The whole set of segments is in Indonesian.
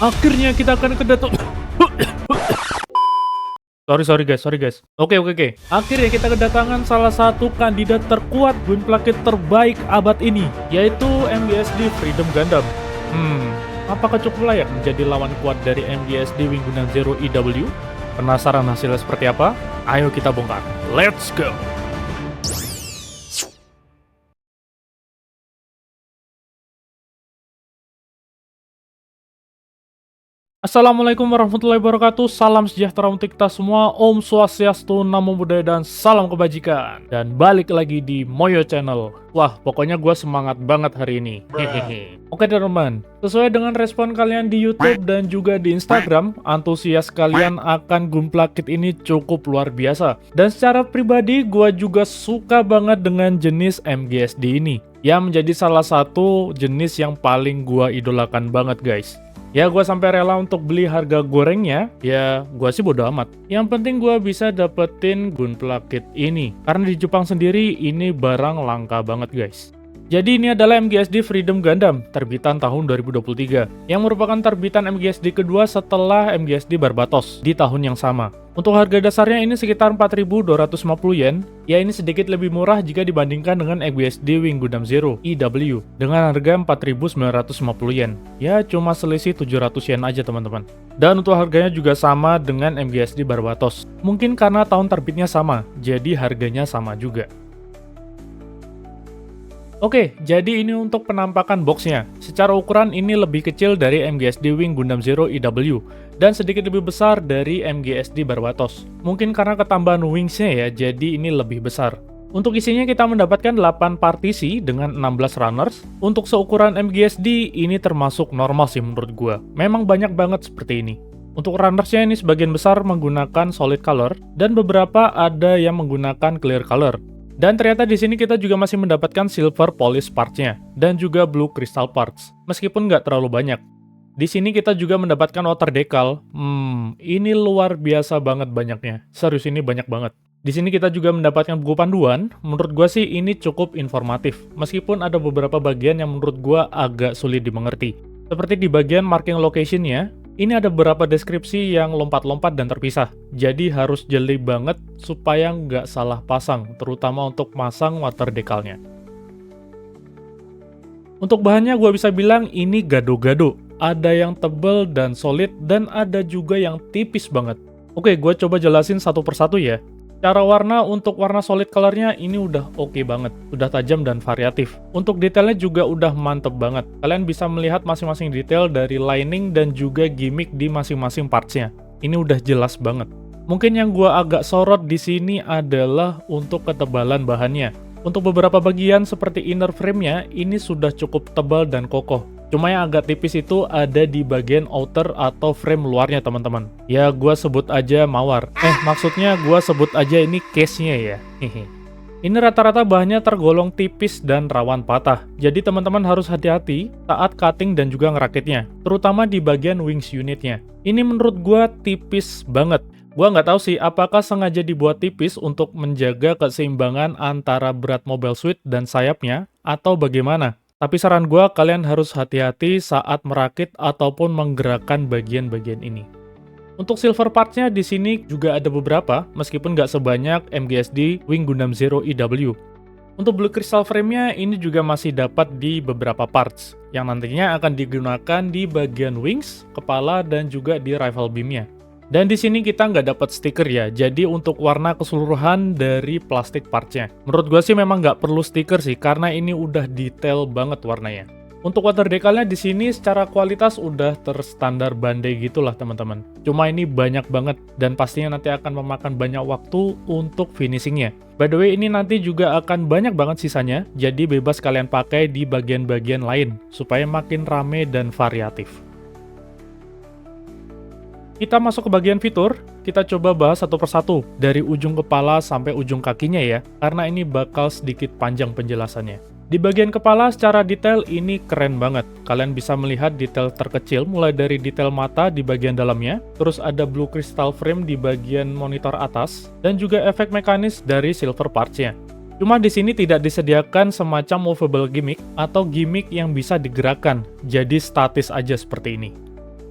Akhirnya kita akan kedatangan. Sorry guys. Oke. Akhirnya kita kedatangan salah satu kandidat terkuat Gun Plakit terbaik abad ini, yaitu MGSD Freedom Gundam. Apakah cukup layak menjadi lawan kuat dari MGSD Wing Gundam Zero EW? Penasaran hasilnya seperti apa? Ayo kita bongkar. Let's go! Assalamualaikum warahmatullahi wabarakatuh. Salam sejahtera untuk kita semua. Om Swastiastu, Namo Buddhaya, dan salam kebajikan. Dan balik lagi di Moyo Channel. Wah, pokoknya gue semangat banget hari ini. Hehehe. Oke teman-teman, sesuai dengan respon kalian di YouTube dan juga di Instagram, antusias kalian akan Gun Plakit ini cukup luar biasa. Dan secara pribadi, gue juga suka banget dengan jenis MGSD ini, yang menjadi salah satu jenis yang paling gue idolakan banget guys. Ya, gue sampai rela untuk beli harga gorengnya. Ya, gue sih bodo amat. Yang penting gue bisa dapetin Gun Plakit ini. Karena di Jepang sendiri, ini barang langka banget guys. Jadi ini adalah MGSD Freedom Gundam, terbitan tahun 2023. Yang merupakan terbitan MGSD kedua setelah MGSD Barbatos di tahun yang sama. Untuk harga dasarnya ini sekitar 4.250 yen. Ya, ini sedikit lebih murah jika dibandingkan dengan MGSD Wing Gundam Zero EW dengan harga 4.950 yen. Ya, cuma selisih 700 yen aja teman-teman. Dan untuk harganya juga sama dengan MGSD Barbatos. Mungkin karena tahun terbitnya sama, jadi harganya sama juga. Oke, jadi ini untuk penampakan boxnya. Secara ukuran ini lebih kecil dari MGSD Wing Gundam Zero EW dan sedikit lebih besar dari MGSD Barbatos. Mungkin karena ketambahan wingsnya ya, jadi ini lebih besar. Untuk isinya kita mendapatkan 8 partisi dengan 16 runners. Untuk seukuran MGSD ini termasuk normal sih menurut gua. Memang banyak banget seperti ini. Untuk runnersnya ini sebagian besar menggunakan solid color dan beberapa ada yang menggunakan clear color. Dan ternyata di sini kita juga masih mendapatkan silver polish parts-nya dan juga blue crystal parts, meskipun nggak terlalu banyak. Di sini kita juga mendapatkan water decal. Ini luar biasa banget banyaknya. Serius ini banyak banget. Di sini kita juga mendapatkan buku panduan. Menurut gua sih ini cukup informatif, meskipun ada beberapa bagian yang menurut gua agak sulit dimengerti. Seperti di bagian marking location-nya. Ini ada beberapa deskripsi yang lompat-lompat dan terpisah, jadi harus jeli banget supaya nggak salah pasang, terutama untuk masang water decalnya. Untuk bahannya gue bisa bilang ini gado-gado, ada yang tebel dan solid, dan ada juga yang tipis banget. Oke, gue coba jelasin satu persatu ya. Cara warna, untuk warna solid colornya ini udah oke banget, udah tajam dan variatif. Untuk detailnya juga udah mantep banget. Kalian bisa melihat masing-masing detail dari lining dan juga gimmick di masing-masing partsnya. Ini udah jelas banget. Mungkin yang gua agak sorot di sini adalah untuk ketebalan bahannya. Untuk beberapa bagian seperti inner frame-nya, ini sudah cukup tebal dan kokoh. Cuma yang agak tipis itu ada di bagian outer atau frame luarnya teman-teman. Ya gua sebut aja mawar. Maksudnya gua sebut aja ini case-nya ya. Ini rata-rata bahannya tergolong tipis dan rawan patah. Jadi teman-teman harus hati-hati saat cutting dan juga ngerakitnya. Terutama di bagian wings unitnya. Ini menurut gua tipis banget. Gua nggak tahu sih apakah sengaja dibuat tipis untuk menjaga keseimbangan antara berat mobile suit dan sayapnya atau bagaimana. Tapi saran gue, kalian harus hati-hati saat merakit ataupun menggerakkan bagian-bagian ini. Untuk silver parts-nya di sini juga ada beberapa, meskipun nggak sebanyak MGSD Wing Gundam Zero EW. Untuk blue crystal frame-nya ini juga masih dapat di beberapa parts, yang nantinya akan digunakan di bagian wings, kepala, dan juga di rifle beam-nya. Dan di sini kita nggak dapat stiker ya, jadi untuk warna keseluruhan dari plastik partsnya. Menurut gue sih memang nggak perlu stiker sih, karena ini udah detail banget warnanya. Untuk water decalnya di sini secara kualitas udah terstandar Bandai gitulah teman-teman. Cuma ini banyak banget, dan pastinya nanti akan memakan banyak waktu untuk finishingnya. By the way, ini nanti juga akan banyak banget sisanya, jadi bebas kalian pakai di bagian-bagian lain, supaya makin rame dan variatif. Kita masuk ke bagian fitur, kita coba bahas satu persatu, dari ujung kepala sampai ujung kakinya ya, karena ini bakal sedikit panjang penjelasannya. Di bagian kepala secara detail ini keren banget, kalian bisa melihat detail terkecil mulai dari detail mata di bagian dalamnya, terus ada blue crystal frame di bagian monitor atas, dan juga efek mekanis dari silver parts-nya. Cuma di sini tidak disediakan semacam movable gimmick atau gimmick yang bisa digerakkan, jadi statis aja seperti ini.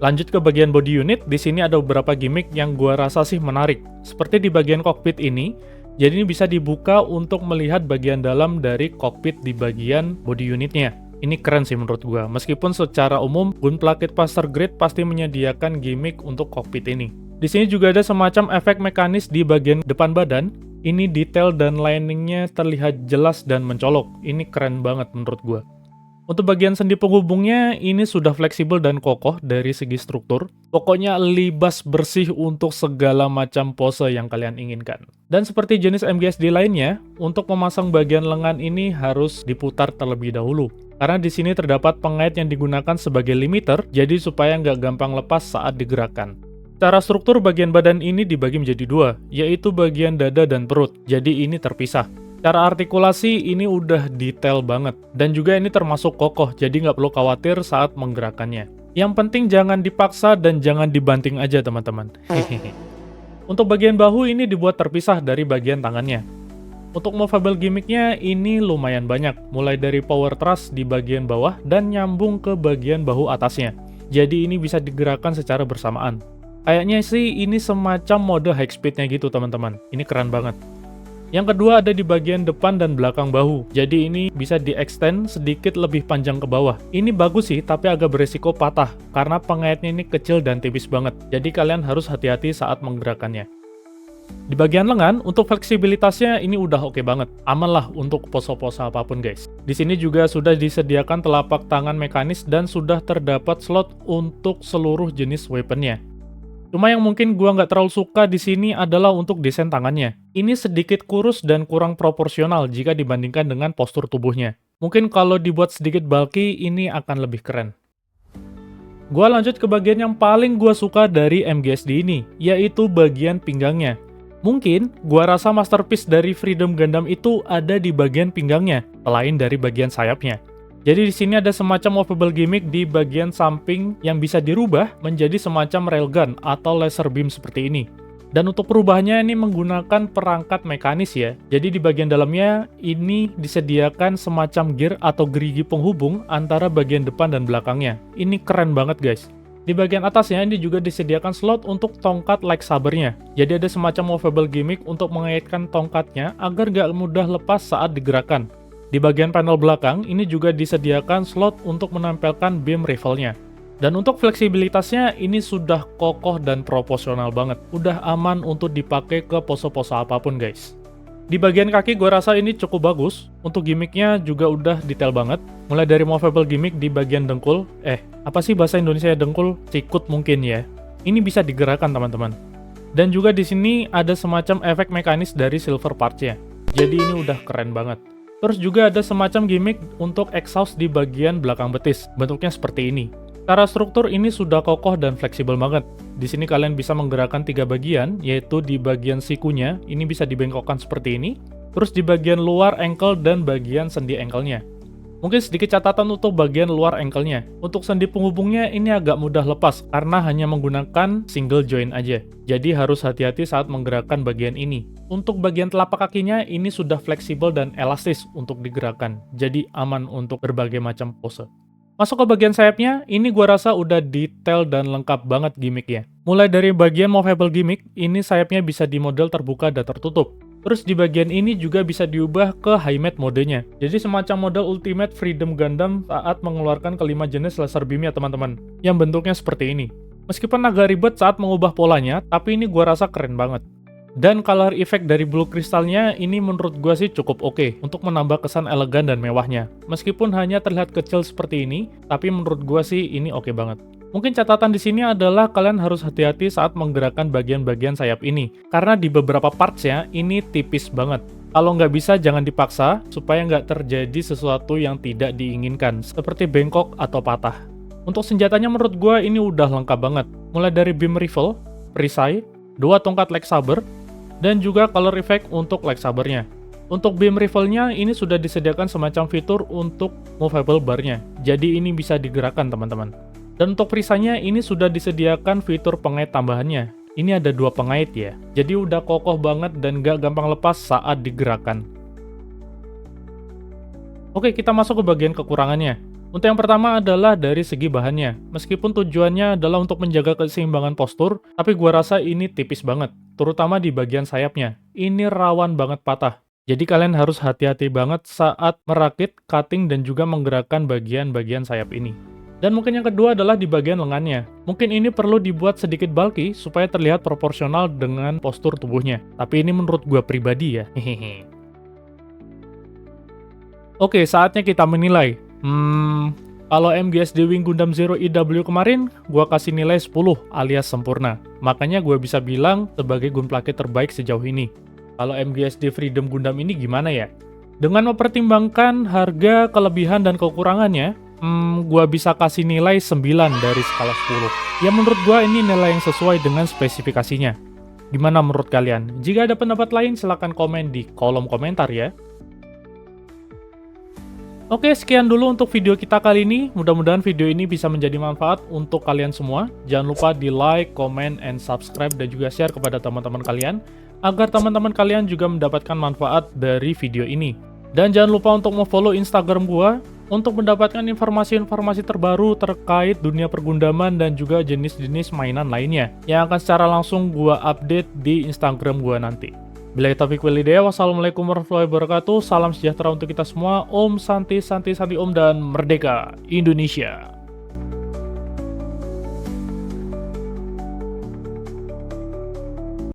Lanjut ke bagian body unit, di sini ada beberapa gimmick yang gua rasa sih menarik. Seperti di bagian cockpit ini, jadi ini bisa dibuka untuk melihat bagian dalam dari cockpit di bagian body unitnya. Ini keren sih menurut gua. Meskipun secara umum Gunpla Kitmaster Grade pasti menyediakan gimmick untuk cockpit ini. Di sini juga ada semacam efek mekanis di bagian depan badan. Ini detail dan liningnya terlihat jelas dan mencolok. Ini keren banget menurut gua. Untuk bagian sendi penghubungnya, ini sudah fleksibel dan kokoh dari segi struktur. Pokoknya libas bersih untuk segala macam pose yang kalian inginkan. Dan seperti jenis MGSD lainnya, untuk memasang bagian lengan ini harus diputar terlebih dahulu. Karena di sini terdapat pengait yang digunakan sebagai limiter, jadi supaya nggak gampang lepas saat digerakkan. Cara struktur bagian badan ini dibagi menjadi dua, yaitu bagian dada dan perut, jadi ini terpisah. Cara artikulasi ini udah detail banget, dan juga ini termasuk kokoh, jadi nggak perlu khawatir saat menggerakkannya. Yang penting jangan dipaksa dan jangan dibanting aja teman-teman. Untuk bagian bahu ini dibuat terpisah dari bagian tangannya. Untuk movable gimmicknya ini lumayan banyak, mulai dari power thrust di bagian bawah dan nyambung ke bagian bahu atasnya. Jadi ini bisa digerakkan secara bersamaan. Kayaknya sih ini semacam mode high speednya gitu teman-teman. Ini keren banget. Yang kedua ada di bagian depan dan belakang bahu. Jadi ini bisa di-extend sedikit lebih panjang ke bawah. Ini bagus sih, tapi agak beresiko patah karena pengaitnya ini kecil dan tipis banget. Jadi kalian harus hati-hati saat menggerakkannya. Di bagian lengan, untuk fleksibilitasnya ini udah oke banget. Aman lah untuk pose-pose apapun guys. Di sini juga sudah disediakan telapak tangan mekanis dan sudah terdapat slot untuk seluruh jenis weaponnya. Cuma yang mungkin gua nggak terlalu suka di sini adalah untuk desain tangannya. Ini sedikit kurus dan kurang proporsional jika dibandingkan dengan postur tubuhnya. Mungkin kalau dibuat sedikit bulky, ini akan lebih keren. Gua lanjut ke bagian yang paling gua suka dari MGSD ini, yaitu bagian pinggangnya. Mungkin gua rasa masterpiece dari Freedom Gundam itu ada di bagian pinggangnya, selain dari bagian sayapnya. Jadi di sini ada semacam movable gimmick di bagian samping yang bisa dirubah menjadi semacam railgun atau laser beam seperti ini. Dan untuk perubahannya ini menggunakan perangkat mekanis ya. Jadi di bagian dalamnya ini disediakan semacam gear atau gerigi penghubung antara bagian depan dan belakangnya. Ini keren banget guys. Di bagian atasnya ini juga disediakan slot untuk tongkat lightsabernya. Jadi ada semacam movable gimmick untuk mengaitkan tongkatnya agar gak mudah lepas saat digerakkan. Di bagian panel belakang, ini juga disediakan slot untuk menampilkan beam rifle-nya. Dan untuk fleksibilitasnya, ini sudah kokoh dan proporsional banget. Udah aman untuk dipakai ke pose-pose apapun, guys. Di bagian kaki, gue rasa ini cukup bagus. Untuk gimmicknya juga udah detail banget. Mulai dari movable gimmick di bagian dengkul. Apa sih bahasa Indonesia dengkul? Sikut mungkin ya. Ini bisa digerakkan, teman-teman. Dan juga di sini ada semacam efek mekanis dari silver parts-nya. Jadi ini udah keren banget. Terus juga ada semacam gimmick untuk exhaust di bagian belakang betis. Bentuknya seperti ini. Secara struktur ini sudah kokoh dan fleksibel banget. Di sini kalian bisa menggerakkan 3 bagian, yaitu di bagian sikunya, ini bisa dibengkokkan seperti ini. Terus di bagian luar ankle dan bagian sendi ankle-nya. Mungkin sedikit catatan untuk bagian luar ankle-nya. Untuk sendi penghubungnya ini agak mudah lepas, karena hanya menggunakan single joint aja. Jadi harus hati-hati saat menggerakkan bagian ini. Untuk bagian telapak kakinya, ini sudah fleksibel dan elastis untuk digerakkan. Jadi aman untuk berbagai macam pose. Masuk ke bagian sayapnya, ini gua rasa udah detail dan lengkap banget gimmicknya. Mulai dari bagian movable gimmick, ini sayapnya bisa dimodel terbuka dan tertutup. Terus di bagian ini juga bisa diubah ke high mat modenya. Jadi semacam model Ultimate Freedom Gundam saat mengeluarkan kelima jenis laser beam ya teman-teman. Yang bentuknya seperti ini. Meskipun agak ribet saat mengubah polanya, tapi ini gua rasa keren banget. Dan color effect dari blue kristalnya ini menurut gua sih cukup oke untuk menambah kesan elegan dan mewahnya. Meskipun hanya terlihat kecil seperti ini, tapi menurut gua sih ini oke banget. Mungkin catatan di sini adalah kalian harus hati-hati saat menggerakkan bagian-bagian sayap ini. Karena di beberapa partsnya ini tipis banget. Kalau nggak bisa jangan dipaksa supaya nggak terjadi sesuatu yang tidak diinginkan, seperti bengkok atau patah. Untuk senjatanya menurut gua ini udah lengkap banget. Mulai dari beam rifle, perisai, 2 tongkat lightsaber, dan juga color effect untuk lightsabernya. Untuk beam rifle-nya ini sudah disediakan semacam fitur untuk movable bar-nya. Jadi ini bisa digerakkan teman-teman. Dan untuk perisainya ini sudah disediakan fitur pengait tambahannya. Ini ada 2 pengait ya. Jadi udah kokoh banget dan gak gampang lepas saat digerakkan. Oke, kita masuk ke bagian kekurangannya. Untuk yang pertama adalah dari segi bahannya. Meskipun tujuannya adalah untuk menjaga keseimbangan postur, tapi gua rasa ini tipis banget, terutama di bagian sayapnya. Ini rawan banget patah. Jadi kalian harus hati-hati banget saat merakit, cutting, dan juga menggerakkan bagian-bagian sayap ini. Dan mungkin yang kedua adalah di bagian lengannya. Mungkin ini perlu dibuat sedikit bulky supaya terlihat proporsional dengan postur tubuhnya. Tapi ini menurut gua pribadi ya. Hehehe. Oke, saatnya kita menilai. Kalau MGSD Wing Gundam Zero EW kemarin, gua kasih nilai 10 alias sempurna. Makanya gua bisa bilang sebagai gunplake terbaik sejauh ini. Kalau MGSD Freedom Gundam ini gimana ya? Dengan mempertimbangkan harga, kelebihan, dan kekurangannya, gua bisa kasih nilai 9 dari skala 10. Ya menurut gua ini nilai yang sesuai dengan spesifikasinya. Gimana menurut kalian? Jika ada pendapat lain, silahkan komen di kolom komentar ya. Oke, sekian dulu untuk video kita kali ini. Mudah-mudahan video ini bisa menjadi manfaat untuk kalian semua. Jangan lupa di like, comment, and subscribe, dan juga share kepada teman-teman kalian, agar teman-teman kalian juga mendapatkan manfaat dari video ini. Dan jangan lupa untuk follow Instagram gua untuk mendapatkan informasi-informasi terbaru terkait dunia pergundaman dan juga jenis-jenis mainan lainnya, yang akan secara langsung gua update di Instagram gua nanti. Billahi taufiq wal hidayah. Wassalamualaikum warahmatullahi wabarakatuh. Salam sejahtera untuk kita semua. Om Santi Santi Santi Om, dan Merdeka Indonesia.